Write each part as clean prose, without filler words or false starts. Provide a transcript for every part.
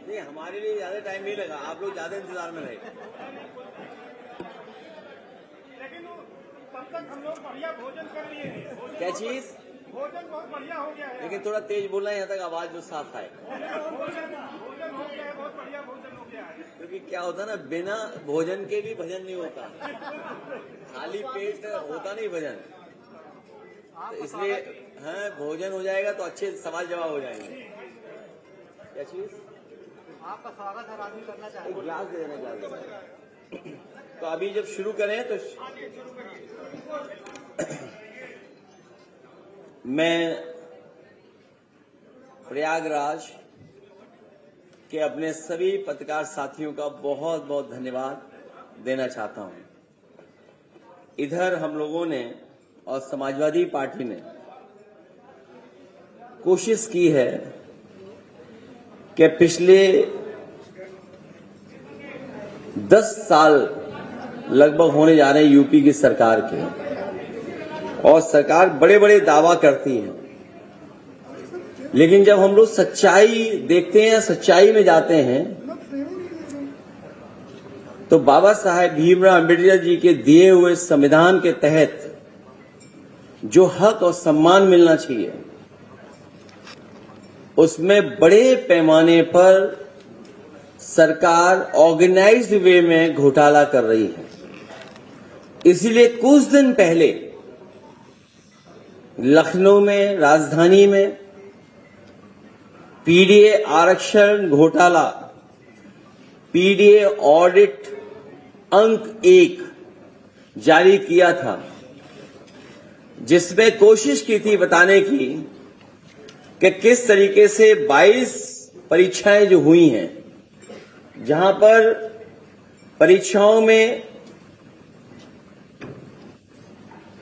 नहीं, हमारे लिए ज्यादा टाइम नहीं लगा, आप लोग ज्यादा इंतजार में रहे। लेकिन तब तक हम लोग बढ़िया भोजन कर लिए हैं। क्या चीज? भोजन बहुत बढ़िया हो गया है। लेकिन थोड़ा तेज बोलना है, यहाँ तक आवाज जो साफ आए। भोजन हो गया है, बहुत बढ़िया भोजन हो गया है। क्योंकि क्या होता है ना, बिना भोजन के भी भजन नहीं होता, खाली पेट होता नहीं भजन। तो इसलिए हाँ, भोजन हो जाएगा तो अच्छे सवाल जवाब हो जाएंगे। क्या चीज? आपका स्वागत है, आदमी करना चाहिए। एक गिलास दे देना, गिलास दे देना। तो अभी जब शुरू करें तो मैं प्रयागराज के अपने सभी पत्रकार साथियों का बहुत बहुत धन्यवाद देना चाहता हूं। इधर हम लोगों ने और समाजवादी पार्टी ने कोशिश की है कि पिछले 10 साल लगभग होने जा रहे हैं यूपी की सरकार के, और सरकार बड़े बड़े दावा करती है, लेकिन जब हम लोग सच्चाई देखते हैं, सच्चाई में जाते हैं, तो बाबा साहेब भीमराव अम्बेडकर जी के दिए हुए संविधान के तहत जो हक और सम्मान मिलना चाहिए, उसमें बड़े पैमाने पर सरकार ऑर्गेनाइज्ड वे में घोटाला कर रही है। इसीलिए कुछ दिन पहले लखनऊ में, राजधानी में पीडीए आरक्षण घोटाला, पीडीए ऑडिट अंक 1 जारी किया था, जिसमें कोशिश की थी बताने की कि किस तरीके से 22 परीक्षाएं जो हुई हैं, जहां पर परीक्षाओं में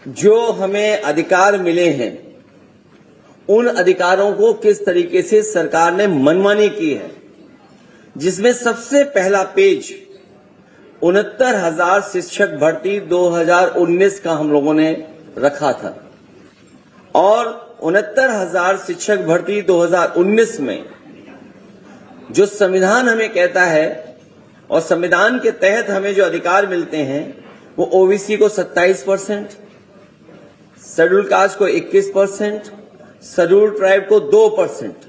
जो हमें अधिकार मिले हैं, उन अधिकारों को किस तरीके से सरकार ने मनमानी की है, जिसमें सबसे पहला पेज 69,000 शिक्षक भर्ती 2019 का हम लोगों ने रखा था, और 69,000 शिक्षक भर्ती 2019 में जो संविधान हमें कहता है और संविधान के तहत हमें जो अधिकार मिलते हैं, वो ओबीसी को 27%, शेड्यूल कास्ट को 21%, शेड्यूल ट्राइब को 2%।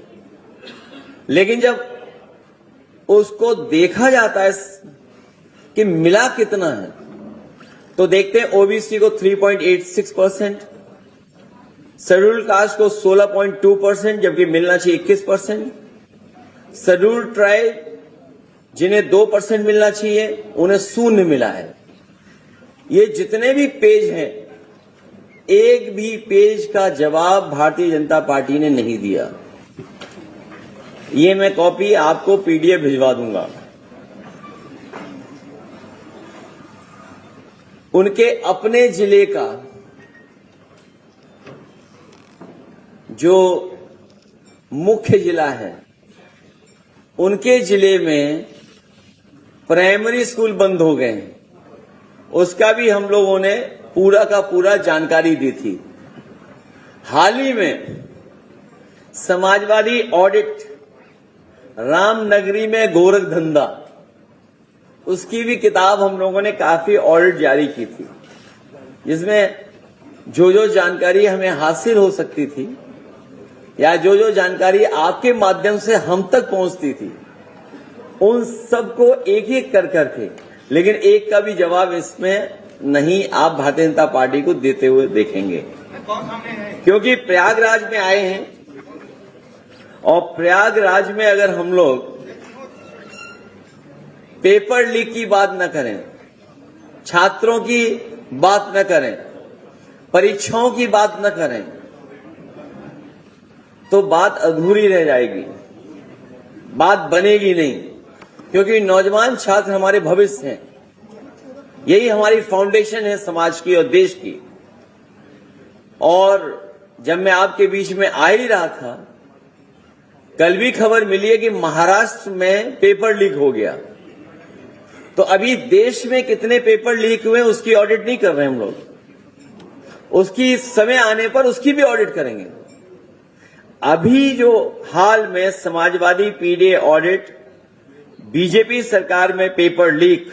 लेकिन जब उसको देखा जाता है कि मिला कितना है, तो देखते हैं ओबीसी को 3.86%, शेड्यूल कास्ट को 16.2%, जबकि मिलना चाहिए 21%, शेड्यूल ट्राइब जिन्हें 2% मिलना चाहिए, उन्हें 0 मिला है। ये जितने भी पेज हैं, एक भी पेज का जवाब भारतीय जनता पार्टी ने नहीं दिया। ये मैं कॉपी आपको पीडीएफ भिजवा दूंगा। उनके अपने जिले का जो मुख्य जिला है, उनके जिले में प्राइमरी स्कूल बंद हो गए हैं, उसका भी हम लोगों ने पूरा का पूरा जानकारी दी थी। हाल ही में समाजवादी ऑडिट रामनगरी में गोरख धंधा, उसकी भी किताब हम लोगों ने काफी ऑडिट जारी की थी, जिसमें जो जो जानकारी हमें हासिल हो सकती थी या जो जो जानकारी आपके माध्यम से हम तक पहुंचती थी, उन सबको एक एक कर करके, लेकिन एक का भी जवाब इसमें नहीं आप भारतीय जनता पार्टी को देते हुए देखेंगे, क्योंकि प्रयागराज में आए हैं, और प्रयागराज में अगर हम लोग पेपर लीक की बात न करें, छात्रों की बात न करें, परीक्षाओं की बात न करें, तो बात अधूरी रह जाएगी, बात बनेगी नहीं, क्योंकि नौजवान छात्र हमारे भविष्य हैं। यही हमारी फाउंडेशन है समाज की और देश की। और जब मैं आपके बीच में आ ही रहा था, कल भी खबर मिली है कि महाराष्ट्र में पेपर लीक हो गया। तो अभी देश में कितने पेपर लीक हुए उसकी ऑडिट नहीं कर रहे हम लोग, उसकी समय आने पर उसकी भी ऑडिट करेंगे। अभी जो हाल में समाजवादी पीडीए ऑडिट बीजेपी सरकार में पेपर लीक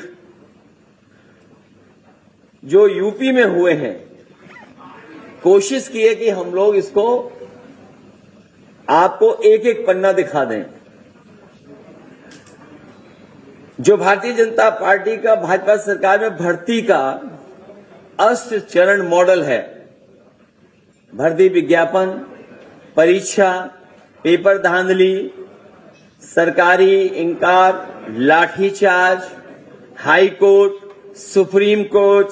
जो यूपी में हुए हैं, कोशिश की है कि हम लोग इसको आपको एक एक पन्ना दिखा दें। जो भारतीय जनता पार्टी का भाजपा सरकार में भर्ती का 8 चरण मॉडल है, भर्ती विज्ञापन, परीक्षा, पेपर धांधली, सरकारी इंकार, lathicharge, high court, supreme court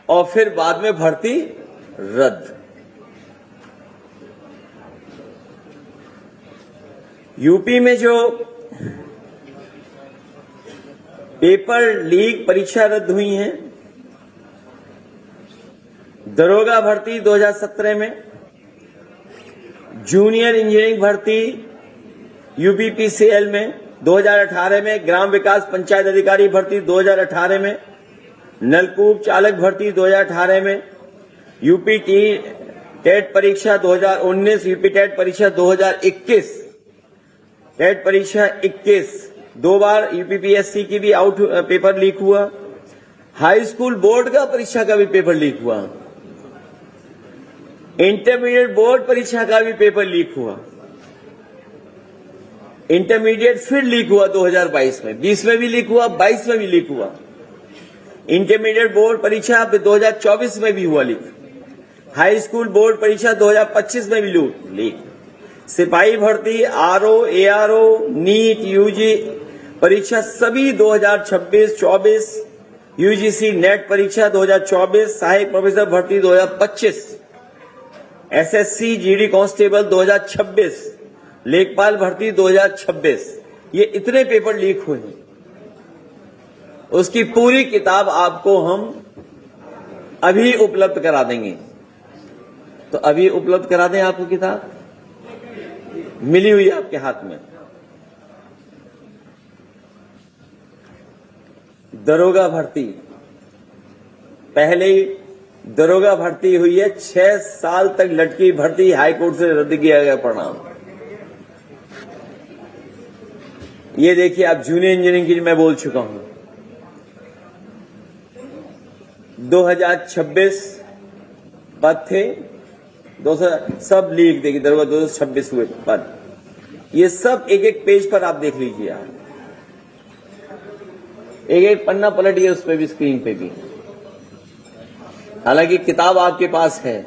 और फिर बाद में भर्ती रद्द। यूपी में जो पेपर लीक परीक्षा रद्द हुई हैं, दरोगा भर्ती 2017 में, जूनियर इंजीनियरिंग भर्ती यूपीपीसीएल में 2018 में, ग्राम विकास पंचायत अधिकारी भर्ती 2018 में, नलकूप चालक भर्ती 2018 में, यूपी टेट परीक्षा 2019, यूपी टेट परीक्षा 2021, टेट परीक्षा 21, 2 बार यूपीपीएससी की भी आउट पेपर लीक हुआ, हाई स्कूल बोर्ड का परीक्षा का भी पेपर लीक हुआ, इंटरमीडिएट बोर्ड परीक्षा का भी पेपर लीक हुआ, इंटरमीडिएट फिर लीक हुआ 2022 में, 20 में भी लीक हुआ, 22 में भी लीक हुआ, इंटरमीडिएट बोर्ड परीक्षा 2024 में भी हुआ लीक, हाई स्कूल बोर्ड परीक्षा 2025 में भी लीक, सिपाही भर्ती, आरओ, एआरओ, नीट, यूजी परीक्षा सभी 2026-24, यूजीसी नेट परीक्षा 2024, सहायक प्रोफेसर भर्ती 2025, एसएससी जीडी कांस्टेबल 2026, लेखपाल भर्ती 2026, ये इतने पेपर लीक हुए हैं। उसकी पूरी किताब आपको हम अभी उपलब्ध करा देंगे। तो अभी उपलब्ध करा दें आपको किताब, मिली हुई आपके हाथ में। दरोगा भर्ती, पहले ही दरोगा भर्ती हुई है, 6 साल तक लटकी भर्ती हाईकोर्ट से रद्द किया गया परिणाम। ये देखिए, आप जूनियर इंजीनियरिंग की मैं बोल चुका हूं, 2026 पद थे, 200 सब लीक देखिए, दरोगा 226 हुए पद। ये सब एक एक पेज पर आप देख लीजिए, आप एक एक पन्ना पलटिए, उस पर भी, स्क्रीन पे भी। हालांकि किताब आपके पास है,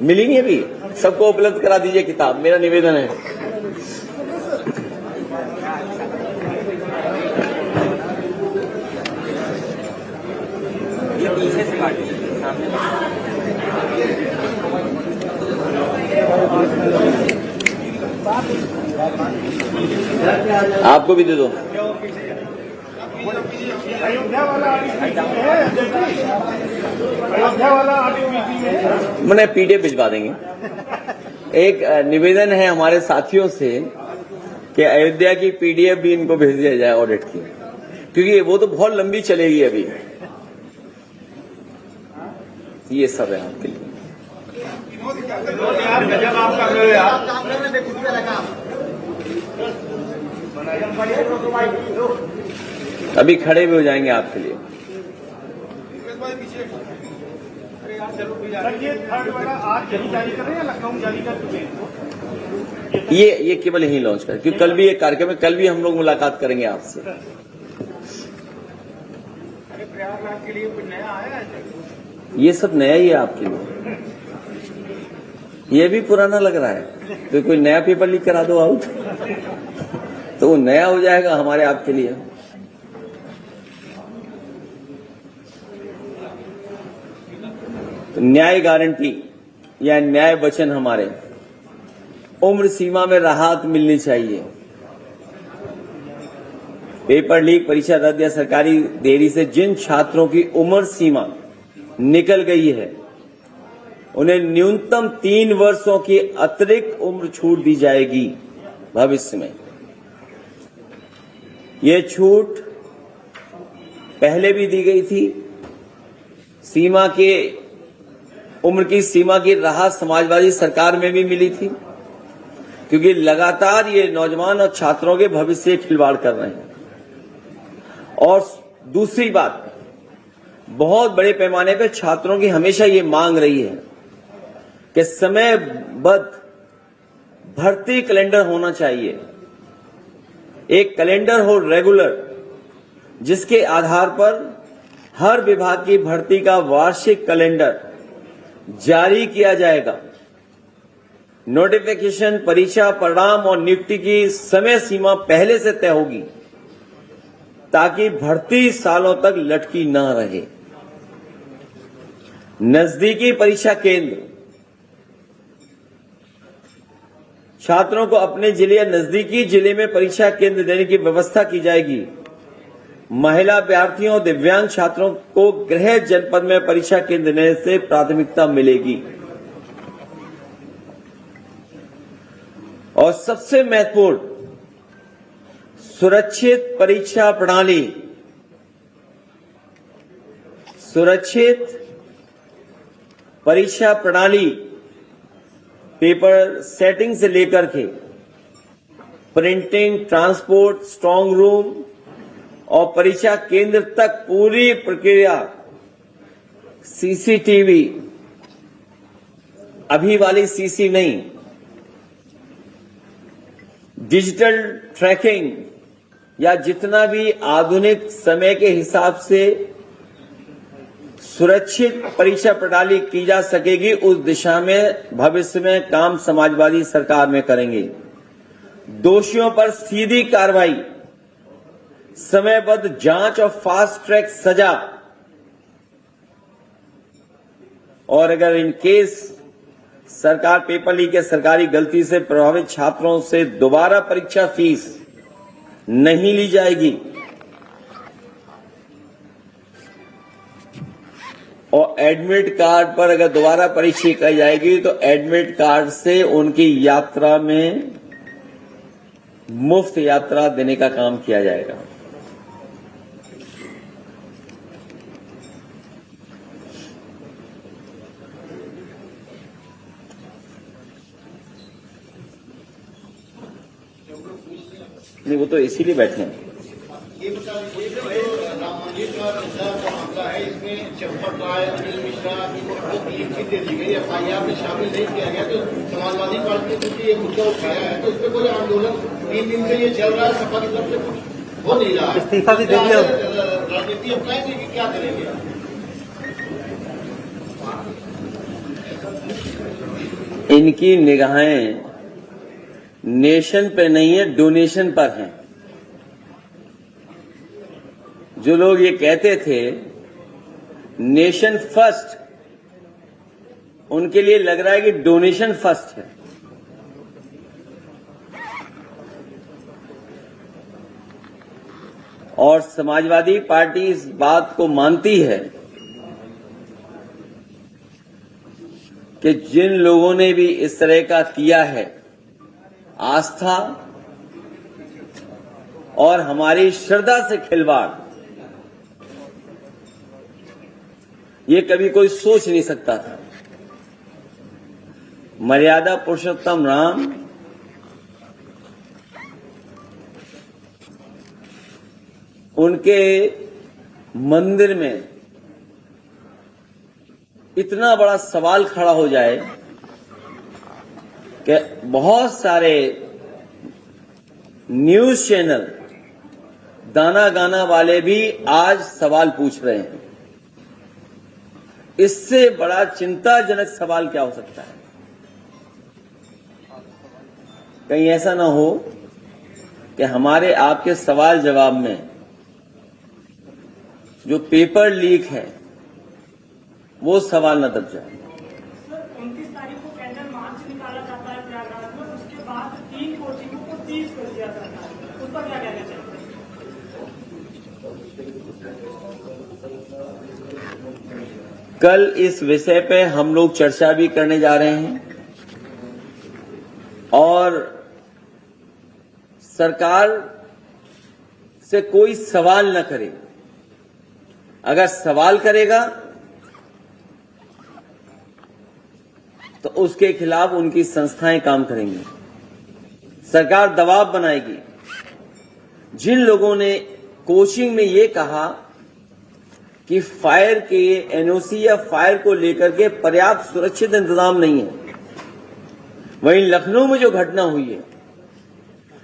मिली नहीं अभी, सबको उपलब्ध करा दीजिए किताब, मेरा निवेदन है। ये पीछे से काटिए, आपको भी दे दो। अयोध्या वाला आर्टिकल मैंने पीडीएफ भिजवा देंगे। एक निवेदन है हमारे साथियों से कि अयोध्या की पीडीएफ भी इनको भेज दिया जाए ऑडिट की, क्योंकि वो तो बहुत लंबी चलेगी अभी। ये सब है आपके लिए। गजब आप कर रहे हो यार। अभी खड़े भी हो जाएंगे आपके लिए। सर, ये थर्ड वाला आज यही जारी कर रहे हैं या लखनऊ जारी कर चुके हैं? ये केवल यही लॉन्च कर, क्योंकि कल भी एक कार्यक्रम है, कल भी हम लोग मुलाकात करेंगे आपसे। प्रयागराज के लिए कुछ नया आया है? ये सब नया ही है आपके लिए, ये भी पुराना लग रहा है। तो कोई नया पेपर लीक करा दो आउट, तो वो नया हो जाएगा हमारे आपके लिए। तो न्याय गारंटी या न्याय वचन हमारे, उम्र सीमा में राहत मिलनी चाहिए। पेपर लीक, परीक्षा रद्द या सरकारी देरी से जिन छात्रों की उम्र सीमा निकल गई है, उन्हें न्यूनतम 3 वर्षों की अतिरिक्त उम्र छूट दी जाएगी भविष्य में। ये छूट पहले भी दी गई थी। सीमा के उम्र की सीमा की राहत समाजवादी सरकार में भी मिली थी, क्योंकि लगातार ये नौजवान और छात्रों के भविष्य से खिलवाड़ कर रहे हैं। और दूसरी बात, बहुत बड़े पैमाने पर छात्रों की हमेशा ये मांग रही है कि समयबद्ध भर्ती कैलेंडर होना चाहिए। एक कैलेंडर हो रेगुलर, जिसके आधार पर हर विभाग की भर्ती का वार्षिक कैलेंडर जारी किया जाएगा। नोटिफिकेशन, परीक्षा परिणाम और नियुक्ति की समय सीमा पहले से तय होगी, ताकि भर्ती सालों तक लटकी न रहे। नजदीकी परीक्षा केंद्र, छात्रों को अपने जिले या नजदीकी जिले में परीक्षा केंद्र देने की व्यवस्था की जाएगी। महिला अभ्यर्थियों और दिव्यांग छात्रों को गृह जनपद में परीक्षा केंद्र देने से प्राथमिकता मिलेगी। और सबसे महत्वपूर्ण, सुरक्षित परीक्षा प्रणाली। सुरक्षित परीक्षा प्रणाली पेपर सेटिंग से लेकर के प्रिंटिंग, ट्रांसपोर्ट, स्ट्रांग रूम और परीक्षा केंद्र तक पूरी प्रक्रिया सीसीटीवी, अभी वाली सीसी नहीं, डिजिटल ट्रैकिंग या जितना भी आधुनिक समय के हिसाब से सुरक्षित परीक्षा प्रणाली की जा सकेगी, उस दिशा में भविष्य में काम समाजवादी सरकार में करेंगे। दोषियों पर सीधी कार्रवाई, समयबद्ध जांच और फास्ट ट्रैक सजा, और अगर इन केस सरकार पेपर लीक या सरकारी गलती से प्रभावित छात्रों से दोबारा परीक्षा फीस नहीं ली जाएगी और एडमिट कार्ड पर अगर दोबारा परीक्षा की जाएगी तो एडमिट कार्ड से उनकी यात्रा में मुफ्त यात्रा देने का काम किया जाएगा। नहीं, वो तो इसीलिए बैठे हैं। ये बता दीजिए कि राम मंदिर का मामला है, इसमें चंपत राय, अनिल मिश्रा को क्लीन चिट दे दी गई, एफआईआर में शामिल नहीं किया गया, तो समाजवादी पार्टी ने चूंकि ये मुद्दा उठाया है तो उस पर कोई आंदोलन 3 दिन से ये चल रहा है, सपा की तरफ से कुछ हो नहीं रहा है। इस्तीफा भी दे दिया, राजनीति अपनाएंगे कि क्या करेंगे? इनकी निगाहें नेशन पे नहीं है, डोनेशन पर हैं। जो लोग ये कहते थे नेशन फर्स्ट, उनके लिए लग रहा है कि डोनेशन फर्स्ट है। और समाजवादी पार्टी इस बात को मानती है कि जिन लोगों ने भी इस तरह का किया है, आस्था और हमारी श्रद्धा से खिलवाड़, ये कभी कोई सोच नहीं सकता था। मर्यादा पुरुषोत्तम राम उनके मंदिर में इतना बड़ा सवाल खड़ा हो जाए कि बहुत सारे न्यूज चैनल, गाना गाना वाले भी आज सवाल पूछ रहे हैं। इससे बड़ा चिंताजनक सवाल क्या हो सकता है? कहीं ऐसा ना हो कि हमारे आपके सवाल जवाब में जो पेपर लीक है वो सवाल न दब जाए। 29 तारीख को कैंडल मार्च निकाला जाता है प्रयागराज में, उसके बाद 3 कोचिंगों को सीज कर दिया जाता है, उस पर क्या कहना चाहिए? कल इस विषय पे हम लोग चर्चा भी करने जा रहे हैं और सरकार से कोई सवाल न करे। अगर सवाल करेगा तो उसके खिलाफ उनकी संस्थाएं काम करेंगी। सरकार दबाव बनाएगी। जिन लोगों ने कोचिंग में ये कहा कि फायर के एनओसी या फायर को लेकर के पर्याप्त सुरक्षित इंतजाम नहीं है, वहीं लखनऊ में जो घटना हुई है,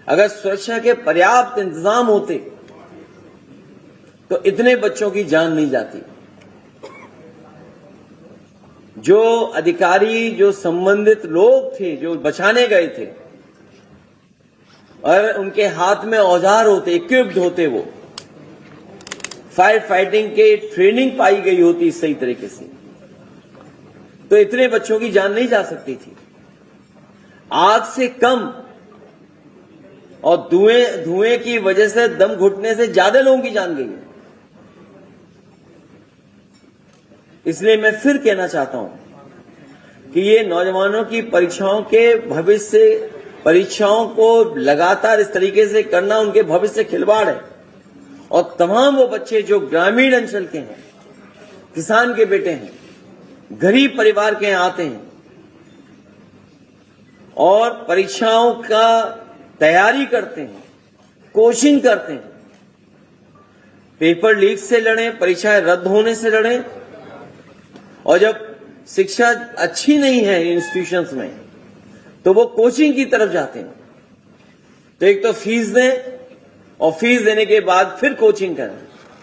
अगर सुरक्षा के पर्याप्त इंतजाम होते तो इतने बच्चों की जान नहीं जाती। जो अधिकारी, जो संबंधित लोग थे, जो बचाने गए थे, और उनके हाथ में औजार होते, इक्विप्ड होते, वो फायर फाइटिंग के ट्रेनिंग पाई गई होती सही तरीके से, तो इतने बच्चों की जान नहीं जा सकती थी। आग से कम और धुएं की वजह से दम घुटने से ज्यादा लोगों की जान गई है। इसलिए मैं फिर कहना चाहता हूं कि ये नौजवानों की परीक्षाओं के भविष्य, परीक्षाओं को लगातार इस तरीके से करना उनके भविष्य से खिलवाड़ है। और तमाम वो बच्चे जो ग्रामीण अंचल के हैं, किसान के बेटे हैं, गरीब परिवार के यहाँ आते हैं और परीक्षाओं का तैयारी करते हैं, कोचिंग करते हैं, पेपर लीक से लड़ें, परीक्षाएं रद्द होने से लड़ें, और जब शिक्षा अच्छी नहीं है इंस्टीट्यूशंस में तो वो कोचिंग की तरफ जाते हैं। तो एक तो फीस दें और फीस देने के बाद फिर कोचिंग करें।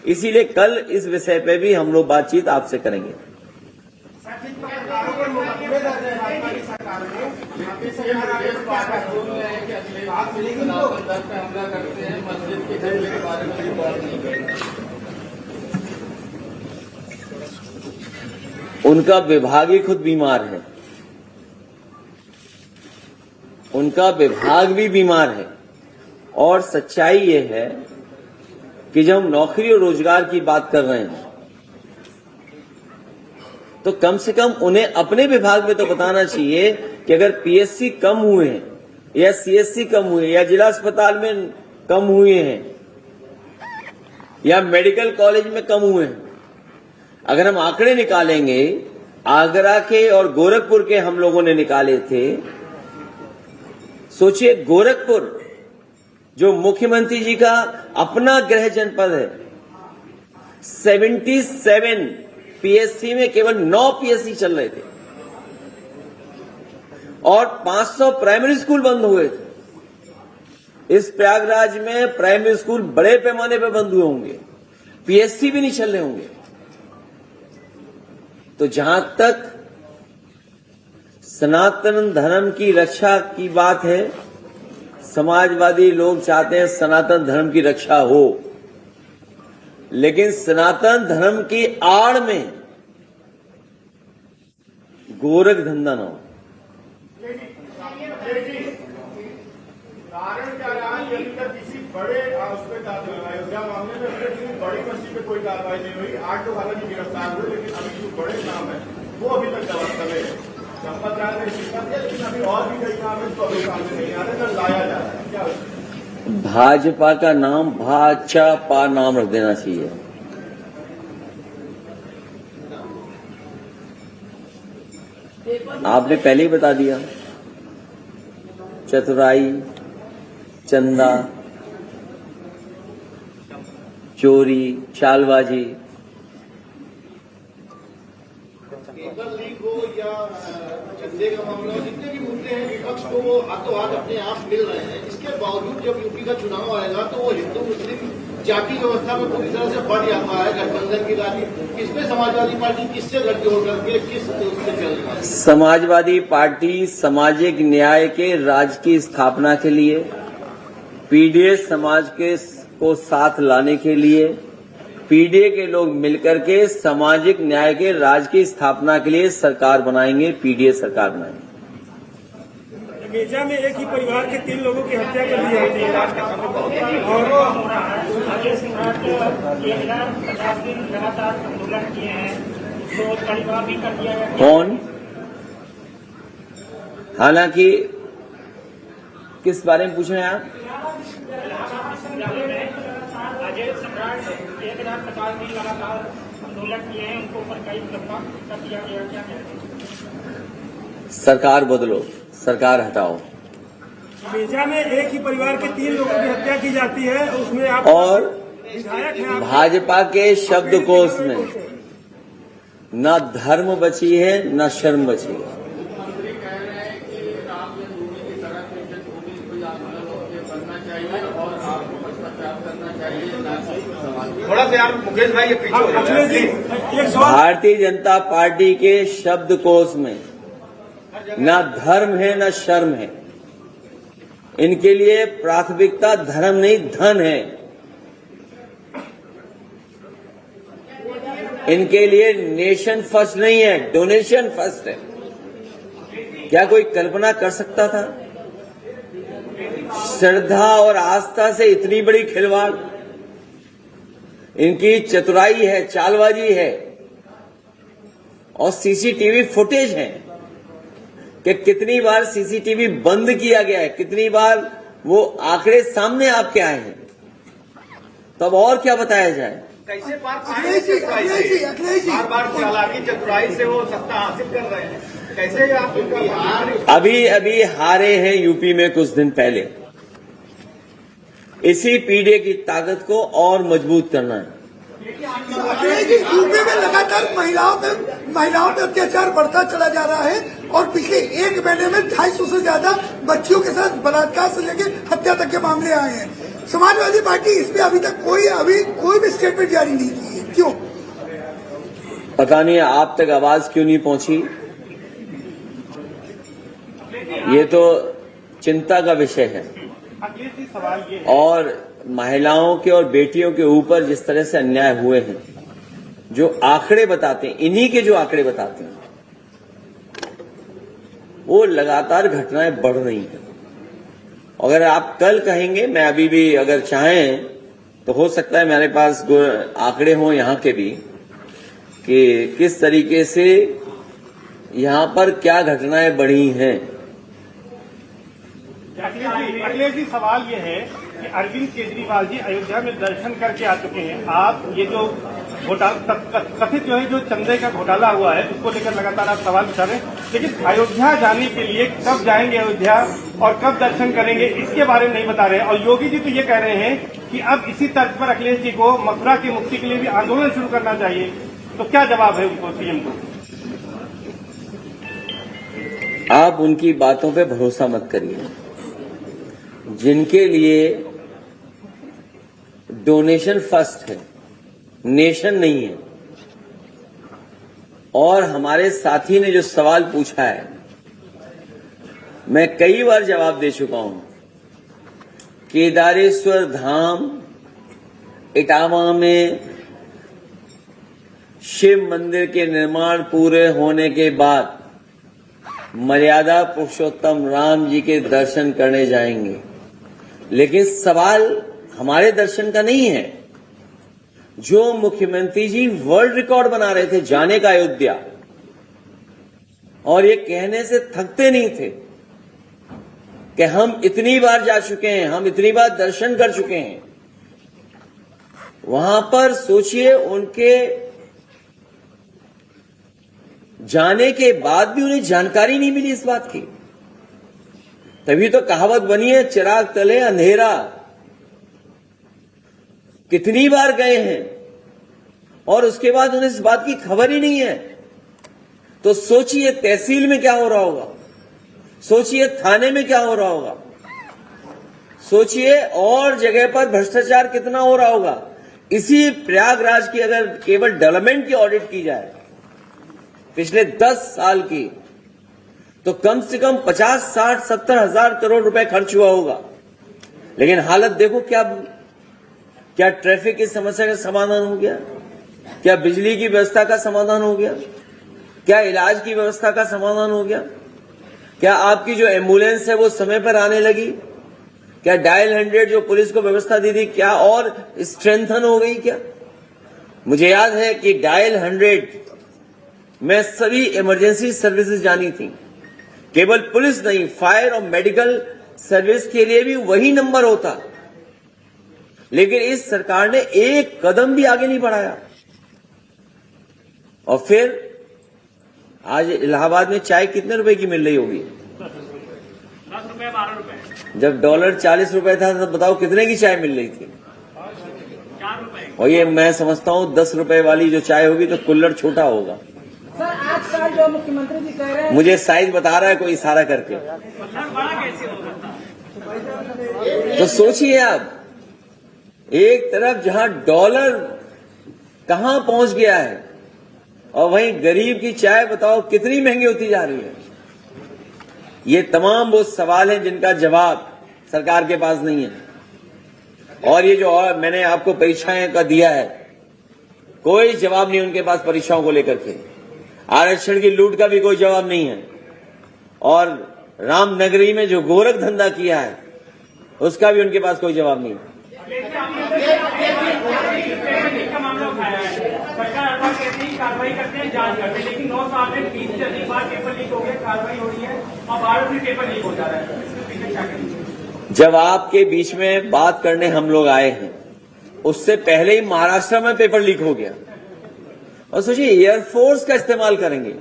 इसीलिए कल इस विषय पे भी हम लोग बातचीत आपसे करेंगे। उनका विभाग ही खुद बीमार है, उनका विभाग भी बीमार है। और सच्चाई ये है कि जब हम नौकरी और रोजगार की बात कर रहे हैं तो कम से कम उन्हें अपने विभाग में तो बताना चाहिए कि अगर पीएससी कम हुए हैं या सीएससी कम हुए या जिला अस्पताल में कम हुए हैं या मेडिकल कॉलेज में कम हुए हैं, अगर हम आंकड़े निकालेंगे, आगरा के और गोरखपुर के हम लोगों ने निकाले थे। सोचिए, गोरखपुर जो मुख्यमंत्री जी का अपना गृह जनपद है, 77 पीएससी में केवल 9 पीएससी चल रहे थे और 500 प्राइमरी स्कूल बंद हुए थे। इस प्रयागराज में प्राइमरी स्कूल बड़े पैमाने पर बंद हुए होंगे, पीएससी भी नहीं चल रहे होंगे। तो जहां तक सनातन धर्म की रक्षा की बात है, समाजवादी लोग चाहते हैं सनातन धर्म की रक्षा हो, लेकिन सनातन धर्म की आड़ में गोरख धंधा न हो। कारण क्या रहा है? अभी तक किसी बड़े अयोध्या मामले में किसी बड़ी मस्जिद में कोई कार्रवाई नहीं हुई। 8 लोग हालांकि गिरफ्तार हुए, लेकिन अभी जो बड़े काम है वो अभी तक जवाब कर रहे हैं। चंपत राय ने इस्तीफा दिया, लेकिन अभी और भी कई काम है तो अभी काम में नहीं आ रहे, तो लाया जा रहा है। क्या भाजपा का नाम भाजपा नाम रख देना चाहिए। आपने पहले ही बता दिया। चतुराई, चंदा, चोरी, चालबाजी, पेपर लीक हो या चंदे का मामला हो, जितने भी मुद्दे हैं विपक्ष को वो हाथों हाथ अपने आप मिल रहे हैं। इसके बावजूद जब यूपी का चुनाव आएगा तो वो हिंदू मुस्लिम जाति व्यवस्था में पूरी तरह से बढ़ जाता है, गठबंधन की राजनीति। इसमें समाजवादी पार्टी किससे गठजोड़ करके किस उससे चल रही है? समाजवादी पार्टी सामाजिक न्याय के राज्य की स्थापना के लिए, पीडीए समाज के को साथ लाने के लिए, पीडीए के लोग मिलकर के सामाजिक न्याय के राज्य की स्थापना के लिए सरकार बनाएंगे, पीडीए सरकार बनाएंगे। मेजा में एक ही परिवार के 3 लोगों की हत्या कर दी जाती है और 50 दिन लगातार आंदोलन किए हैं, तो परिवार भी कर दिया गया। कौन? हालांकि किस बारे में पूछ रहे हैं आप? अजय सम्राट 1050 दिन लगातार आंदोलन किए हैं, उनको ऊपर कई गिरफ्तार कर दिया गया। क्या सरकार बदलो, सरकार हटाओ। मेजा में एक ही परिवार के 3 लोगों की हत्या की जाती है, उसमें आप और विधायक हैं, आप भाजपा के शब्दकोश में न धर्म बची है न शर्म बची है। थोड़ा सा यार मुकेश भाई ये पीछे हो जाओ अखिलेश जी यार। एक सवाल, भारतीय जनता पार्टी के शब्दकोश में न धर्म है न शर्म है। इनके लिए प्राथमिकता धर्म नहीं धन है। इनके लिए नेशन फर्स्ट नहीं है, डोनेशन फर्स्ट है। क्या कोई कल्पना कर सकता था श्रद्धा और आस्था से इतनी बड़ी खिलवाड़? इनकी चतुराई है, चालबाजी है और सीसीटीवी फुटेज है कि कितनी बार सीसीटीवी बंद किया गया है, कितनी बार वो आंकड़े सामने आपके आए हैं। तो अब और क्या बताया जाए? कैसे बार बार चालाकी चतुराई से वो सत्ता हासिल कर रहे हैं, कैसे आप अभी अभी हारे हैं यूपी में कुछ दिन पहले। इसी पीढ़ी की ताकत को और मजबूत करना है। यूपी में लगातार महिलाओं पे अत्याचार बढ़ता चला जा रहा है और पिछले 1 महीने में 250 से ज्यादा बच्चियों के साथ बलात्कार से लेकर हत्या तक के मामले आए हैं। समाजवादी पार्टी इसमें अभी तक कोई भी स्टेटमेंट जारी नहीं की है, क्यों? पता नहीं आप तक आवाज क्यों नहीं पहुंची। ये तो चिंता का विषय है। और महिलाओं के और बेटियों के ऊपर जिस तरह से अन्याय हुए हैं, जो आंकड़े बताते हैं, इन्हीं के जो आंकड़े बताते हैं, वो लगातार घटनाएं बढ़ रही हैं। अगर आप कल कहेंगे, मैं अभी भी अगर चाहें तो हो सकता है मेरे पास आंकड़े हों यहां के भी कि किस तरीके से यहां पर क्या घटनाएं बढ़ी हैं। अखिलेश जी सवाल ये है कि अरविंद केजरीवाल जी अयोध्या में दर्शन करके आ चुके हैं। आप ये जो कथित जो चंदे का घोटाला हुआ है उसको लेकर लगातार आप सवाल उठा रहे हैं, लेकिन अयोध्या जाने के लिए कब जाएंगे अयोध्या और कब दर्शन करेंगे इसके बारे में नहीं बता रहे हैं। और योगी जी तो ये कह रहे हैं कि अब इसी तर्ज पर अखिलेश जी को मथुरा की मुक्ति के लिए भी आंदोलन शुरू करना चाहिए। तो क्या जवाब है उनको, सीएम को? आप उनकी बातों पे भरोसा मत करिए। जिनके लिए डोनेशन फर्स्ट है, नेशन नहीं है। और हमारे साथी ने जो सवाल पूछा है, मैं कई बार जवाब दे चुका हूं। केदारेश्वर धाम इटावा में शिव मंदिर के निर्माण पूरे होने के बाद मर्यादा पुरुषोत्तम राम जी के दर्शन करने जाएंगे। लेकिन सवाल हमारे दर्शन का नहीं है। जो मुख्यमंत्री जी वर्ल्ड रिकॉर्ड बना रहे थे जाने का अयोध्या, और ये कहने से थकते नहीं थे कि हम इतनी बार जा चुके हैं, हम इतनी बार दर्शन कर चुके हैं। वहां पर सोचिए, उनके जाने के बाद भी उन्हें जानकारी नहीं मिली इस बात की। तभी तो कहावत बनी है, चिराग तले अंधेरा। कितनी बार गए हैं और उसके बाद उन्हें इस बात की खबर ही नहीं है। तो सोचिए तहसील में क्या हो रहा होगा, सोचिए थाने में क्या हो रहा होगा, सोचिए और जगह पर भ्रष्टाचार कितना हो रहा होगा। इसी प्रयागराज की अगर केवल डेवलपमेंट की ऑडिट की जाए पिछले 10 साल की, तो कम से कम 50, 60, 70 हजार करोड़ रुपए खर्च हुआ होगा। लेकिन हालत देखो, क्या ट्रैफिक की समस्या का समाधान हो गया? क्या बिजली की व्यवस्था का समाधान हो गया? क्या इलाज की व्यवस्था का समाधान हो गया? क्या आपकी जो एम्बुलेंस है वो समय पर आने लगी? क्या डायल 100 जो पुलिस को व्यवस्था दी थी, क्या और स्ट्रेंथन हो गई? क्या मुझे याद है कि डायल 100 में सभी इमरजेंसी सर्विसेज जानी थी, केवल पुलिस नहीं, फायर और मेडिकल सर्विस के लिए भी वही नंबर होता। लेकिन इस सरकार ने एक कदम भी आगे नहीं बढ़ाया। और फिर आज इलाहाबाद में चाय कितने रुपए की मिल रही होगी? 10 रुपए 12 रुपए। जब डॉलर 40 रुपए था तब बताओ कितने की चाय मिल रही थी? और ये मैं समझता हूँ 10 रुपए वाली जो चाय होगी तो कुल्हड़ छोटा होगा। सर आज कल जो मुख्यमंत्री जी कह रहे हैं मुझे साइज बता रहा है कोई इशारा करके। तो सोचिए आप, एक तरफ जहां डॉलर कहां पहुंच गया है और वहीं गरीब की चाय बताओ कितनी महंगी होती जा रही है। ये तमाम वो सवाल हैं जिनका जवाब सरकार के पास नहीं है। और ये जो और मैंने आपको परीक्षाएं का दिया है, कोई जवाब नहीं उनके पास परीक्षाओं को लेकर के। आरक्षण की लूट का भी कोई जवाब नहीं है। और रामनगरी में जो गोरख धंधा किया है उसका भी उनके पास कोई जवाब नहीं है। का मामला उठाया है, सरकार हर बार कहती है कार्रवाई करते हैं, जांच करते हैं, लेकिन 9 साल में 20 से अधिक बार पेपर लीक हो गया, कार्रवाई हो रही है और भारत में पेपर लीक हो जा रहा है। इसमें पीछे क्या करेंगे? जब आपके बीच में बात करने हम लोग आए हैं, उससे पहले ही महाराष्ट्र में पेपर लीक हो गया। और सोचिए एयरफोर्स का इस्तेमाल करेंगे।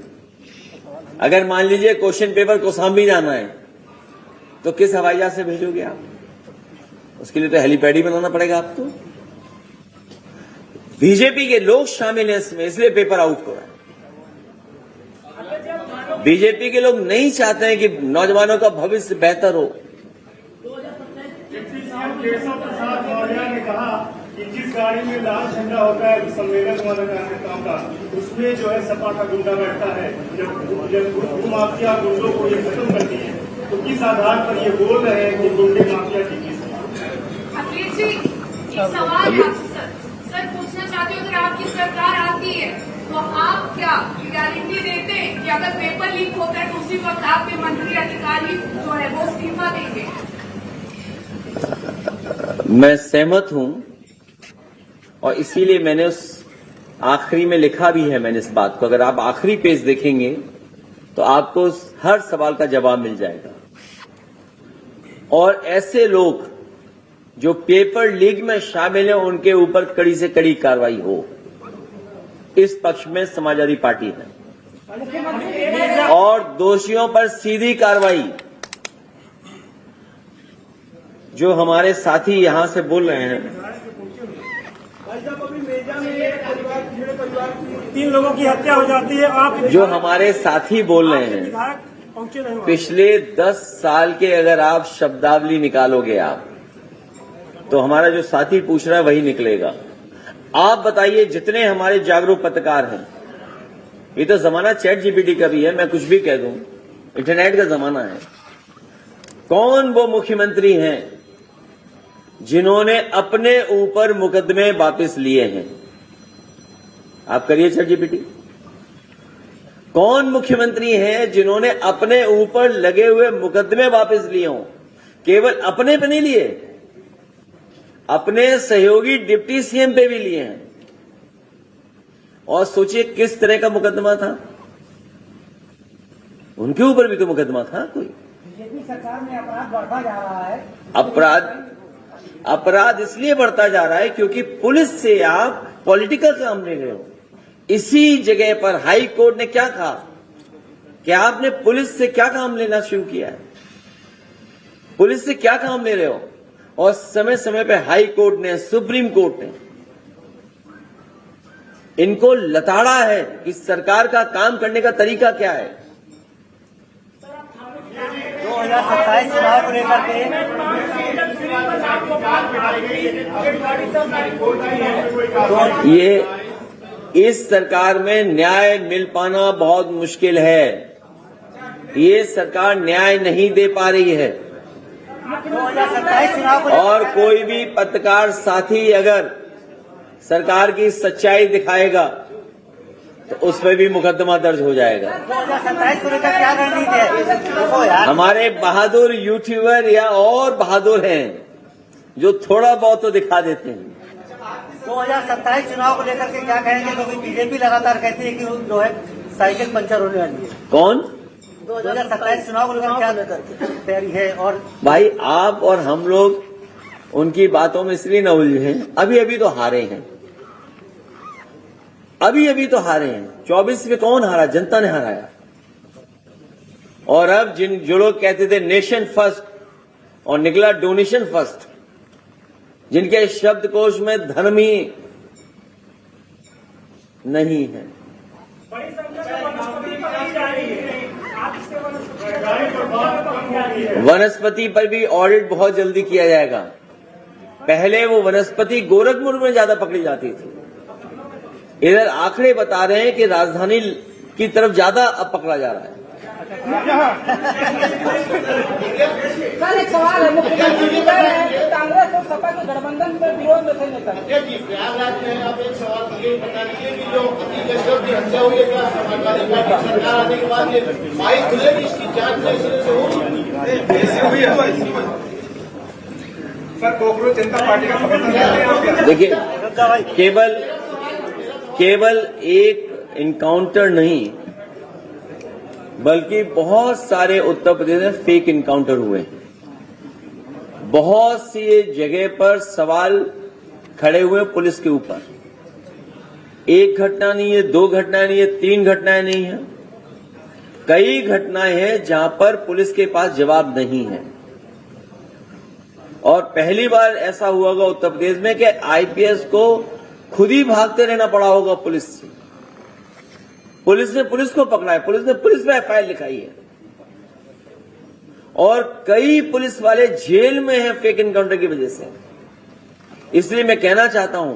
अगर मान लीजिए क्वेश्चन पेपर कौशाम्बी जाना है तो किस हवाई जहाज से भेजोगे आप? उसके लिए तो हेलीपैड ही बनाना पड़ेगा आपको। बीजेपी के लोग शामिल हैं इसमें, इसलिए पेपर आउट हो रहा है। बीजेपी के लोग नहीं चाहते हैं कि नौजवानों का भविष्य बेहतर हो। केशव प्रसाद मौर्य ने कहा कि जिस गाड़ी में लाल झंडा होता है सम्मेलन वाला कार्यक्रम का, उसमें जो है सपा का गुंडा बैठता है। जब भूमाफिया गुंडों को ये खत्म करती है तो किस आधार पर ये बोल रहे हैं कि गुंडे माफिया की किस? अखिलेश जी, एक सवाल है आपसे सर पूछना चाहती हूँ, अगर आपकी सरकार आती है तो आप क्या गारंटी देते हैं कि अगर पेपर लीक होता है तो उसी वक्त आपके मंत्री अधिकारी जो है वो इस्तीफा देंगे? मैं सहमत हूं और इसीलिए मैंने उस आखिरी में लिखा भी है मैंने इस बात को। अगर आप आखिरी पेज देखेंगे तो आपको हर सवाल का जवाब मिल जाएगा। और ऐसे लोग जो पेपर लीक में शामिल हैं उनके ऊपर कड़ी से कड़ी कार्रवाई हो, इस पक्ष में समाजवादी पार्टी है। और दोषियों पर सीधी कार्रवाई। जो हमारे साथी यहां से बोल रहे हैं, 3 लोगों की हत्या हो जाती है, आप जो हमारे साथी बोल रहे हैं, पिछले 10 साल के अगर आप शब्दावली निकालोगे आप, तो हमारा जो साथी पूछ रहा है वही निकलेगा। आप बताइए, जितने हमारे जागरूक पत्रकार हैं, ये तो जमाना चैट जीपीटी का भी है, मैं कुछ भी कह दूं, इंटरनेट का जमाना है। कौन वो मुख्यमंत्री हैं जिन्होंने अपने ऊपर मुकदमे वापस लिए हैं? आप करिए चैट जीपीटी। कौन मुख्यमंत्री हैं जिन्होंने अपने ऊपर लगे हुए मुकदमे वापस लिए हों? केवल अपने पे नहीं लिए, अपने सहयोगी डिप्टी सीएम पे भी लिए हैं। और सोचिए किस तरह का मुकदमा था, उनके ऊपर भी तो मुकदमा था कोई। बीजेपी सरकार में अपराध बढ़ता जा रहा है। अपराध इसलिए बढ़ता जा रहा है क्योंकि पुलिस से आप पॉलिटिकल काम ले रहे हो। इसी जगह पर हाई कोर्ट ने क्या कहा कि आपने पुलिस से क्या काम लेना शुरू किया है, पुलिस से क्या काम ले रहे हो? और समय समय पे हाई कोर्ट ने, सुप्रीम कोर्ट ने इनको लताड़ा है कि सरकार का काम करने का तरीका क्या है। 2027 चुनाव को लेकर के ये इस सरकार में न्याय मिल पाना बहुत मुश्किल है। ये सरकार न्याय नहीं दे पा रही है। 2027 चुनाव को और कोई भी पत्रकार साथी अगर सरकार की सच्चाई दिखाएगा तो उस पर भी मुकदमा दर्ज हो जाएगा। 2027 को लेकर क्या रणनीति है? देखो यार, हमारे बहादुर यूट्यूबर या और बहादुर हैं जो थोड़ा बहुत तो दिखा देते हैं। 2027 चुनाव को लेकर के क्या कहेंगे? क्योंकि बीजेपी लगातार कहती है कि जो है साइकिल पंचर होने वाली है। कौन? 2027 चुनाव को लेकर क्या तैयारी है? और भाई आप और हम लोग उनकी बातों में इसलिए न उलझे, अभी अभी तो हारे हैं, अभी अभी तो हारे हैं। 24 में कौन हारा? जनता ने हराया। और अब जो लोग कहते थे नेशन फर्स्ट, और निकला डोनेशन फर्स्ट, जिनके शब्दकोश में धर्म ही नहीं है। बड़ी संख्या में वनस्पति पकड़ी जा रही है। आप इससे वनस्पति पर भी ऑडिट बहुत जल्दी किया जाएगा। पहले वो वनस्पति गोरखपुर में ज्यादा पकड़ी जाती थी, इधर आंकड़े बता रहे हैं कि राजधानी की तरफ ज्यादा अब पकड़ा जा रहा है। सर एक सवाल है, मुख्यमंत्री जी कह रहे हैं कि कांग्रेस और सपा के गठबंधन में विरोध में थे नेता। जी प्रयागराज में आप एक सवाल ये बता दीजिए कि जो अति कश्यप की हत्या हुई है, क्या समाजवादी पार्टी सरकार आने के बाद ये फाइल खुलेगी, इसकी जांच नए सिरे से होगी? सर कोकरोच जनता पार्टी का समर्थन देखिए, केवल एक इनकाउंटर नहीं, बल्कि बहुत सारे उत्तर प्रदेश में फेक इनकाउंटर हुए हैं। बहुत सी जगह पर सवाल खड़े हुए पुलिस के ऊपर। एक घटना नहीं है, दो घटनाएं नहीं है, तीन घटनाएं नहीं है, कई घटनाएं हैं जहां पर पुलिस के पास जवाब नहीं है। और पहली बार ऐसा हुआ होगा उत्तर प्रदेश में कि आईपीएस को खुद ही भागते रहना पड़ा होगा पुलिस से। पुलिस ने पुलिस को पकड़ा है, पुलिस ने पुलिस पे एफआईआर लिखाई है, और कई पुलिस वाले जेल में हैं फेक इनकाउंटर की वजह से। इसलिए मैं कहना चाहता हूं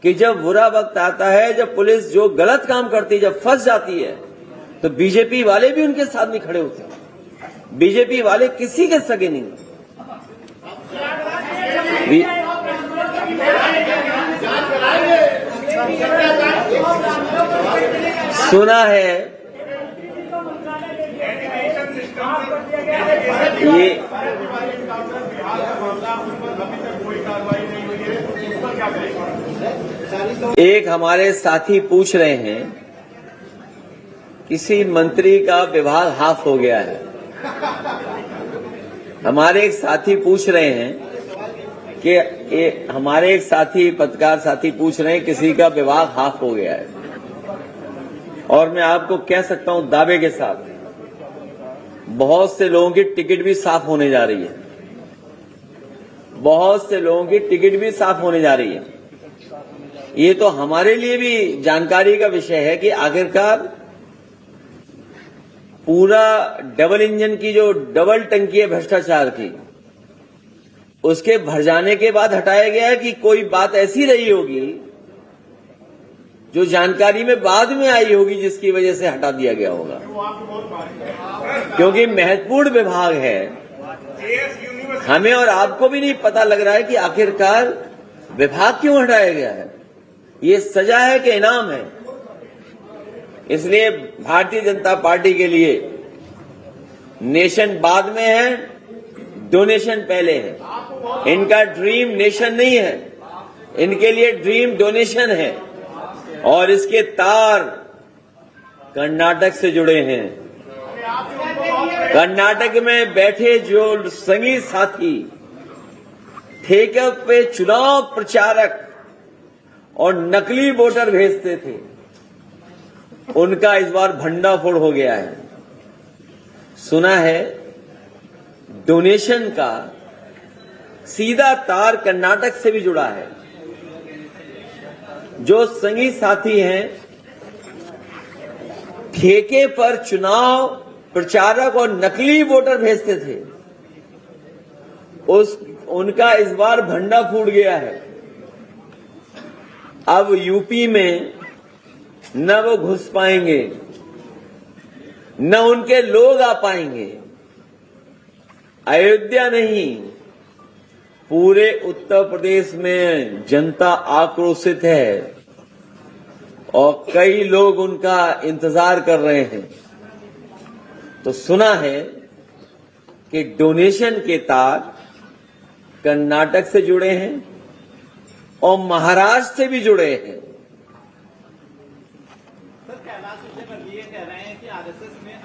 कि जब बुरा वक्त आता है, जब पुलिस जो गलत काम करती है, जब फंस जाती है, तो बीजेपी वाले भी उनके साथ नहीं खड़े होते। बीजेपी वाले किसी के सगे नहीं। सुना है ये एक हमारे साथी पूछ रहे हैं, किसी मंत्री का विभाग हाफ हो गया है। हमारे एक साथी पूछ रहे हैं कि हमारे एक साथी पत्रकार साथी पूछ रहे हैं किसी का विभाग हाफ हो गया है, और मैं आपको कह सकता हूं दावे के साथ, बहुत से लोगों की टिकट भी साफ होने जा रही है। बहुत से लोगों की टिकट भी साफ होने जा रही है। ये तो हमारे लिए भी जानकारी का विषय है कि आखिरकार पूरा डबल इंजन की जो डबल टंकी है भ्रष्टाचार की, उसके भर जाने के बाद हटाया गया है कि कोई बात ऐसी रही होगी जो जानकारी में बाद में आई होगी, जिसकी वजह से हटा दिया गया होगा। क्योंकि महत्वपूर्ण विभाग है, हमें और आपको भी नहीं पता लग रहा है कि आखिरकार विभाग क्यों हटाया गया है। ये सजा है कि इनाम है। इसलिए भारतीय जनता पार्टी के लिए नेशन बाद में है, डोनेशन पहले है। इनका ड्रीम नेशन नहीं है, इनके लिए ड्रीम डोनेशन है, और इसके तार कर्नाटक से जुड़े हैं। कर्नाटक में बैठे जो संगी साथी ठेके पे चुनाव प्रचारक और नकली वोटर भेजते थे, उनका इस बार भंडाफोड़ हो गया है। सुना है डोनेशन का सीधा तार कर्नाटक से भी जुड़ा है। जो संगी साथी हैं, ठेके पर चुनाव प्रचारक और नकली वोटर भेजते थे, उनका इस बार भंडा फूट गया है। अब यूपी में न वो घुस पाएंगे, न उनके लोग आ पाएंगे। अयोध्या नहीं, पूरे उत्तर प्रदेश में जनता आक्रोशित है, और कई लोग उनका इंतजार कर रहे हैं। तो सुना है कि डोनेशन के तार कर्नाटक से जुड़े हैं और महाराष्ट्र से भी जुड़े हैं।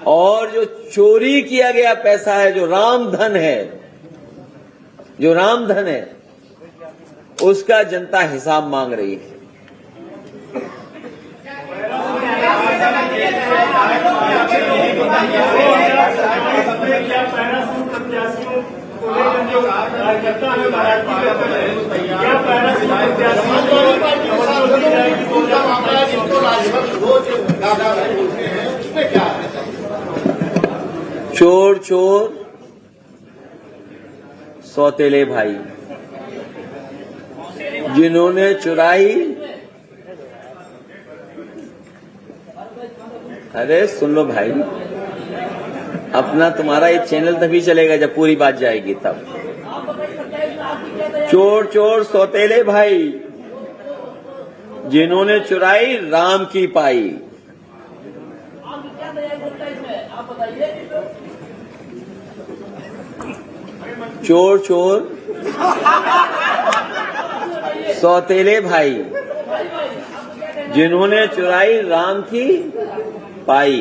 और जो चोरी किया गया पैसा है, जो रामधन है, उसका जनता हिसाब मांग रही है। पैराशूट प्रत्याशियों कार्यकर्ता है क्या समाजवादी पार्टी के साथ उनका मामला है जिनको राजभर रोज दादा बोलते हैं, उसमें क्या है? चोर चोर सौतेले भाई, जिन्होंने चुराई, अरे सुन लो भाई, अपना तुम्हारा ये चैनल तभी चलेगा जब पूरी बात जाएगी तब। चोर चोर सौतेले भाई, जिन्होंने चुराई राम की पाई। चोर चोर सौतेले भाई, जिन्होंने चुराई राम की पाई।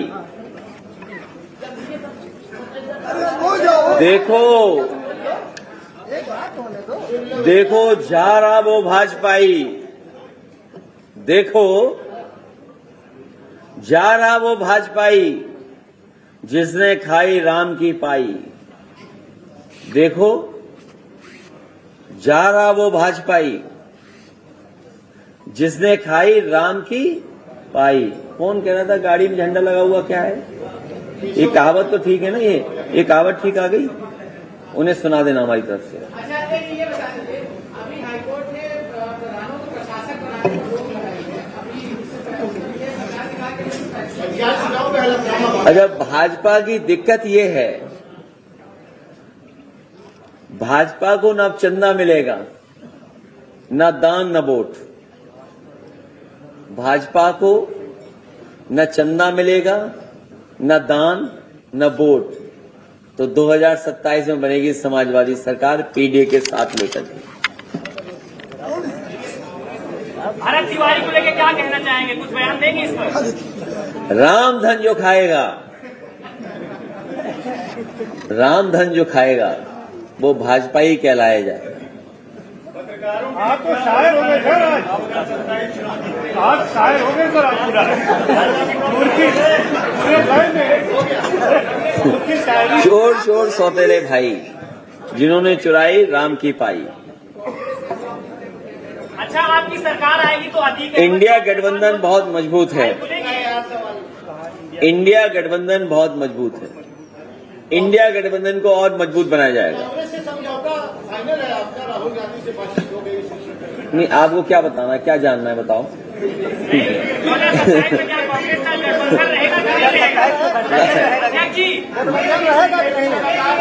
देखो देखो जा रहा वो भाजपाई, देखो जा रहा वो भाजपाई, जिसने खाई राम की पाई। देखो जा रहा वो भाजपाई, जिसने खाई राम की पाई। कौन कह रहा था गाड़ी में झंडा लगा हुआ क्या है? ये कहावत तो ठीक है ना, ये कहावत ठीक आ गई, उन्हें सुना देना हमारी तरफ से। अच्छा ये बता दीजिए, अभी हाईकोर्ट ने प्रधानों को प्रशासक बनाने की रोक लगाई है, अभी अच्छा, भाजपा की दिक्कत ये है, भाजपा को न अब चंदा मिलेगा, न दान न वोट। भाजपा को न चंदा मिलेगा, न दान न वोट। तो 2027 में बनेगी समाजवादी सरकार पीडीए के साथ लेकर के। भारत तिवारी को लेकर क्या कहना चाहेंगे, कुछ बयान देंगे इस पर? राम धन जो खाएगा, राम धन जो खाएगा वो भाजपा ही कहलाया जाएगा। आप तो शायर हो गए सर, आज शायर हो गए सर, आप पूरा चोर चोर सौतेले भाई, जिन्होंने चुराई राम की पाई। अच्छा, आपकी सरकार आएगी तो अधिक इंडिया गठबंधन बहुत मजबूत है, इंडिया गठबंधन बहुत मजबूत है। इंडिया गठबंधन को और मजबूत बनाया जाएगा। कांग्रेस से समझौता फाइनल है आपका, राहुल गांधी से बातचीत हो गई? नहीं, आपको क्या बताना है, क्या जानना है बताओ।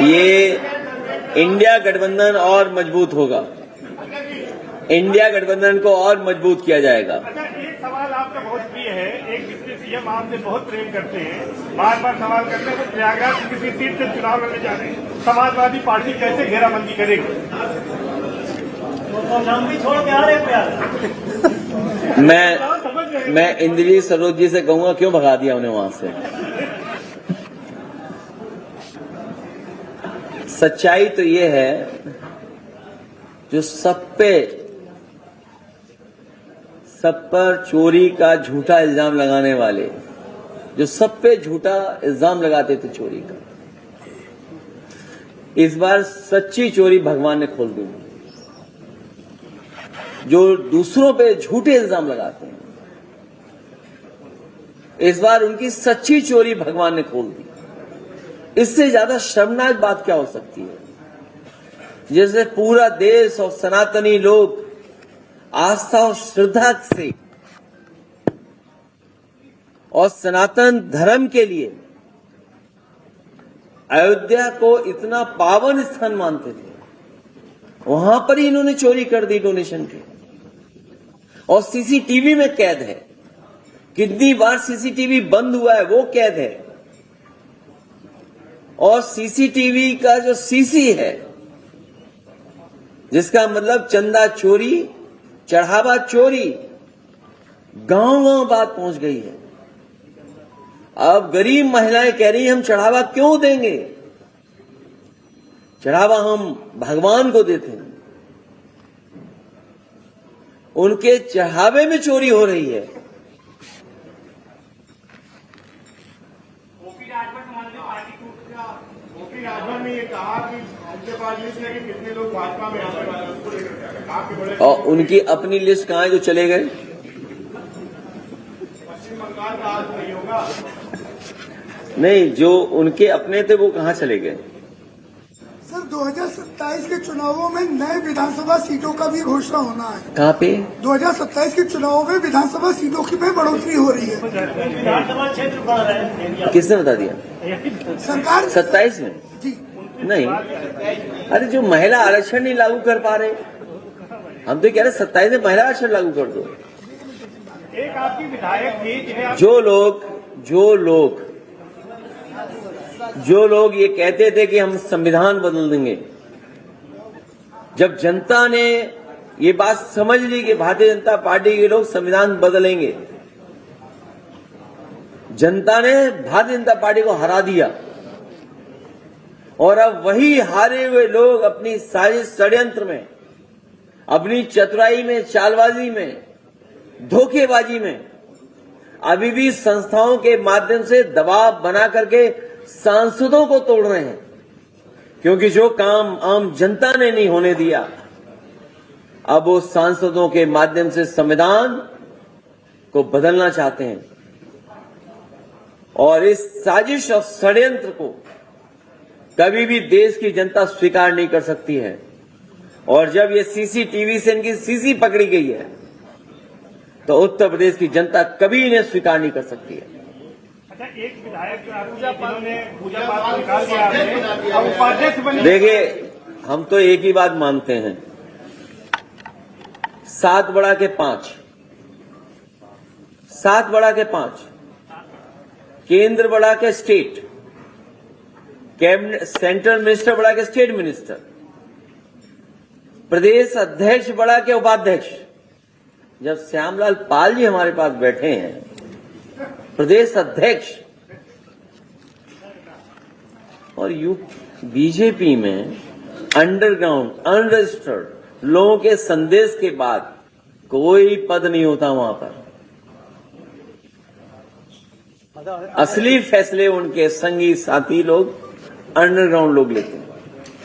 ये इंडिया गठबंधन और मजबूत होगा, इंडिया गठबंधन को और मजबूत किया जाएगा। अच्छा, एक सवाल आपका बहुत प्रिय है, एक डिप्टी सीएम आपसे बहुत प्रेम करते हैं, बार बार सवाल करते हैं, वो प्रयागराज की किसी सीट से चुनाव लड़ने जा रहे हैं, समाजवादी पार्टी कैसे घेराबंदी करेगी? लंबी छोड़ के आ रहे मैं इंद्रजीत सरोज जी से कहूंगा क्यों भगा दिया उन्हें वहां से। सच्चाई तो ये है, जो सब पर चोरी का झूठा इल्जाम लगाने वाले, जो सब पे झूठा इल्जाम लगाते थे चोरी का, इस बार सच्ची चोरी भगवान ने खोल दी। जो दूसरों पे झूठे इल्जाम लगाते हैं, इस बार उनकी सच्ची चोरी भगवान ने खोल दी। इससे ज्यादा शर्मनाक बात क्या हो सकती है? जैसे पूरा देश और सनातनी लोग आस्था और श्रद्धा से और सनातन धर्म के लिए अयोध्या को इतना पावन स्थान मानते थे, वहां पर ही इन्होंने चोरी कर दी डोनेशन की। और सीसीटीवी में कैद है, कितनी बार सीसीटीवी बंद हुआ है वो कैद है। और सीसीटीवी का जो सीसी है, जिसका मतलब चंदा चोरी, चढ़ावा चोरी, गांव-गांव बात पहुंच गई है। अब गरीब महिलाएं कह रही हैं हम चढ़ावा क्यों देंगे, चढ़ावा हम भगवान को देते हैं। उनके चढ़ावे में चोरी हो रही है। ओपी राजभर ने ये कहा कि उनके पास लिस्ट है कि कितने लोग भाजपा में आने वाले हैं, उसको लेकर क्या है? आपके बड़े और उनकी अपनी लिस्ट कहाँ है जो चले गए? पश्चिम बंगाल का आज नहीं होगा। नहीं, जो उनके अपने थे वो कहाँ चले गए? सर 2027 के चुनावों में नए विधानसभा सीटों का भी घोषणा होना है। कहाँ पे? 2027 के चुनावों में विधानसभा सीटों की में बढ़ोतरी हो रही है। विधानसभा क्षेत्र बढ़ रहे हैं। किसने बता दिया? सरकार 27 में? जी नहीं, अरे जो महिला आरक्षण नहीं लागू कर पा रहे, हम तो कह रहे 27 में महिला आरक्षण लागू कर दो। एक आपकी विधायक थी जिन्हें आप जो लोग ये कहते थे कि हम संविधान बदल देंगे, जब जनता ने ये बात समझ ली कि भारतीय जनता पार्टी के लोग संविधान बदलेंगे, जनता ने भारतीय जनता पार्टी को हरा दिया और अब वही हारे हुए लोग अपनी साजिश षड्यंत्र में, अपनी चतुराई में, चालबाजी में, धोखेबाजी में अभी भी संस्थाओं के माध्यम से दबाव बना करके सांसदों को तोड़ रहे हैं, क्योंकि जो काम आम जनता ने नहीं होने दिया, अब वो सांसदों के माध्यम से संविधान को बदलना चाहते हैं। और इस साजिश और षड्यंत्र को कभी भी देश की जनता स्वीकार नहीं कर सकती है। और जब ये सीसीटीवी से इनकी सीसी पकड़ी गई है, तो उत्तर प्रदेश की जनता कभी इन्हें स्वीकार नहीं कर सकती है। अच्छा, एक विधायक जो आपने जिन्होंने पूजा पाठ निकाल दिया आपने और उपाध्यक्ष बने। देखिए, हम तो एक ही बात मानते हैं, 7 बड़ा के 5, 7 बड़ा के 5, केंद्र बड़ा के स्टेट, कैबिनेट सेंट्रल मिनिस्टर बड़ा के स्टेट मिनिस्टर, प्रदेश अध्यक्ष बड़ा के उपाध्यक्ष। जब श्यामलाल पाल जी हमारे पास बैठे हैं, प्रदेश अध्यक्ष, और बीजेपी में अंडरग्राउंड अनरजिस्टर्ड लोगों के संदेश के बाद कोई पद नहीं होता वहां पर। असली फैसले उनके संगी साथी लोग, अंडरग्राउंड लोग लेते हैं।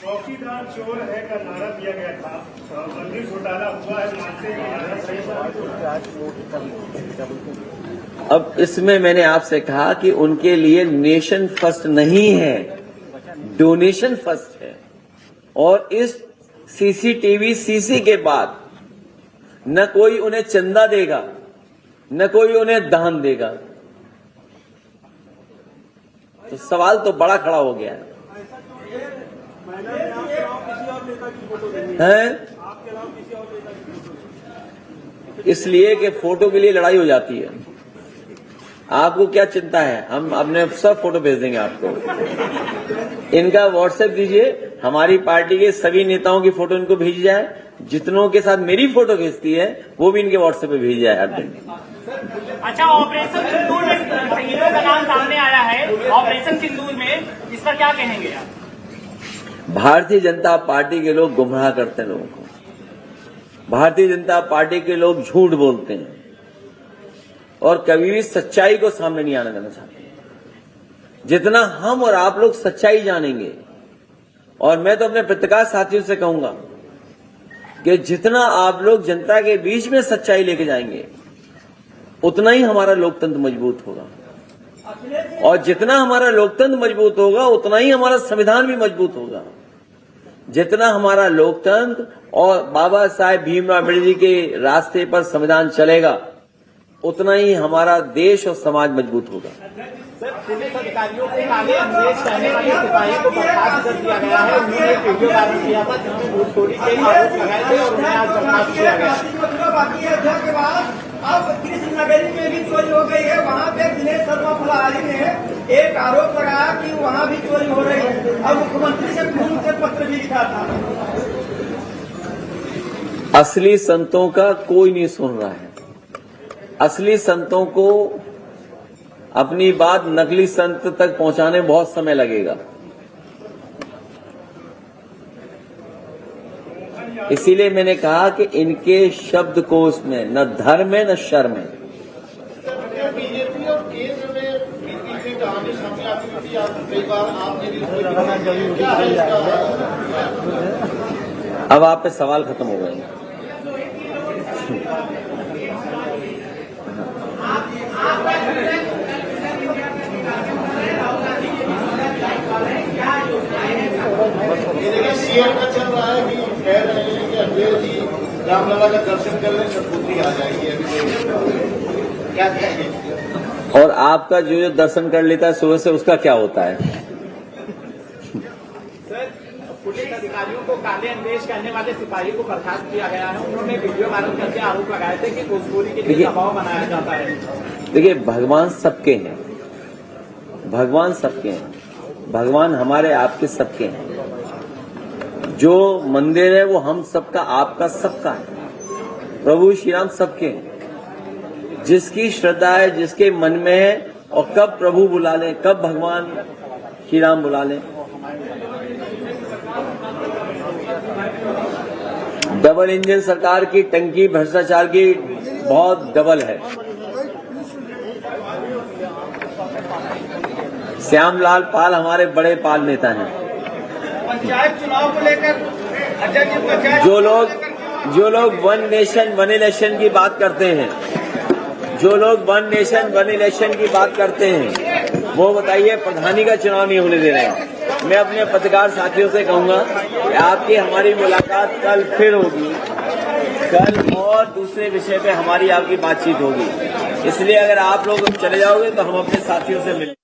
चौकीदार चोर है का नारा दिया गया था, मंदिर घोटाला हुआ है, मानते हैं कि नारा सही बात। अब इसमें मैंने आपसे कहा कि उनके लिए नेशन फर्स्ट नहीं है, डोनेशन फर्स्ट है। और इस सीसीटीवी सीसी के बाद न कोई उन्हें चंदा देगा, न कोई उन्हें दान देगा। तो सवाल तो बड़ा खड़ा हो गया है, इसलिए कि फोटो के लिए लड़ाई हो जाती है। आपको क्या चिंता है, हम अपने सब फोटो भेज देंगे आपको। इनका व्हाट्सएप दीजिए, हमारी पार्टी के सभी नेताओं की फोटो इनको भेजी जाए। जितनों के साथ मेरी फोटो भेजती है वो भी इनके व्हाट्सएप पे भेजी जाए हर दिन। अच्छा, ऑपरेशन सिंदूर में शहीदों का नाम सामने आया है, ऑपरेशन सिंदूर में, इस पर क्या कहेंगे आप? भारतीय जनता पार्टी के लोग गुमराह करते हैं लोगों को। भारतीय जनता पार्टी के लोग झूठ बोलते हैं और कभी भी सच्चाई को सामने नहीं आने देना चाहते। जितना हम और आप लोग सच्चाई जानेंगे, और मैं तो अपने पत्रकार साथियों से कहूंगा कि जितना आप लोग जनता के बीच में सच्चाई लेके जाएंगे, उतना ही हमारा लोकतंत्र मजबूत होगा। और जितना हमारा लोकतंत्र मजबूत होगा, उतना ही हमारा संविधान भी मजबूत होगा। जितना हमारा लोकतंत्र और बाबा साहेब भीमराव अम्बेडकर जी के रास्ते पर संविधान चलेगा, उतना ही हमारा देश और समाज मजबूत होगा। सर, पुलिस अधिकारियों के आगे अंग्रेज कहने वाले सिपाही को बर्खास्त कर दिया गया है। उन्होंने एक वीडियो वायरल किया था जिसमें घूसखोरी के आरोप लगाए थे और उन्हें आज बर्खास्त किया गया। बाकी है अध्यक्ष के बाद अब कृष्ण नगरी में भी चोरी हो गई है। वहाँ पे दिनेश शर्मा फुलहारी ने एक आरोप लगाया कि वहाँ भी चोरी हो रही है। अब मुख्यमंत्री से खून से पत्र भी लिखा था। असली संतों का कोई नहीं सुन रहा है। असली संतों को अपनी बात नकली संत तक पहुंचाने में बहुत समय लगेगा। इसीलिए मैंने कहा कि इनके शब्दकोश में न धर्म है न शर्म है। बीजेपी और केंद्र में बीती कहानी सामने आती थी, कई बार आपने भी क्या है इसका अब आप पे सवाल खत्म हो गए। देखिए सीएम का चल रहा है कि कह रहे हैं कि अजमेर जी रामलला का दर्शन कर ले सद्बुद्धि आ जाएगी। अभी क्या कहेंगे? और आपका जो दर्शन कर लेता है सुबह से, उसका क्या होता है? सर, पुलिस अधिकारियों को काले अन्वेष करने वाले सिपाही को बर्खास्त किया गया है। उन्होंने वीडियो वायरल करके आरोप लगाए थे कि भोजपुरी के लिए दबाव बनाया जाता है। देखिए, भगवान सबके हैं, भगवान सबके हैं, भगवान हमारे आपके सबके हैं। जो मंदिर है वो हम सबका, आपका, सबका है। प्रभु श्री राम सबके हैं। जिसकी श्रद्धा है, जिसके मन में है, और कब प्रभु बुला लें, कब भगवान श्री राम बुला लें। डबल इंजन सरकार की टंकी भ्रष्टाचार की बहुत डबल है। श्यामलाल पाल हमारे बड़े पाल नेता हैं। पंचायत चुनाव को लेकर अध्यक्ष पंचायत जो लोग वन नेशन वन इलेक्शन की बात करते हैं, जो लोग वन नेशन वन इलेक्शन की बात करते हैं, वो बताइए प्रधानी का चुनाव नहीं होने दे रहे हैं। मैं अपने पत्रकार साथियों से कहूंगा कि आपकी हमारी मुलाकात कल फिर होगी, कल और दूसरे विषय पे हमारी आपकी बातचीत होगी। इसलिए अगर आप लोग चले जाओगे तो हम अपने साथियों से मिल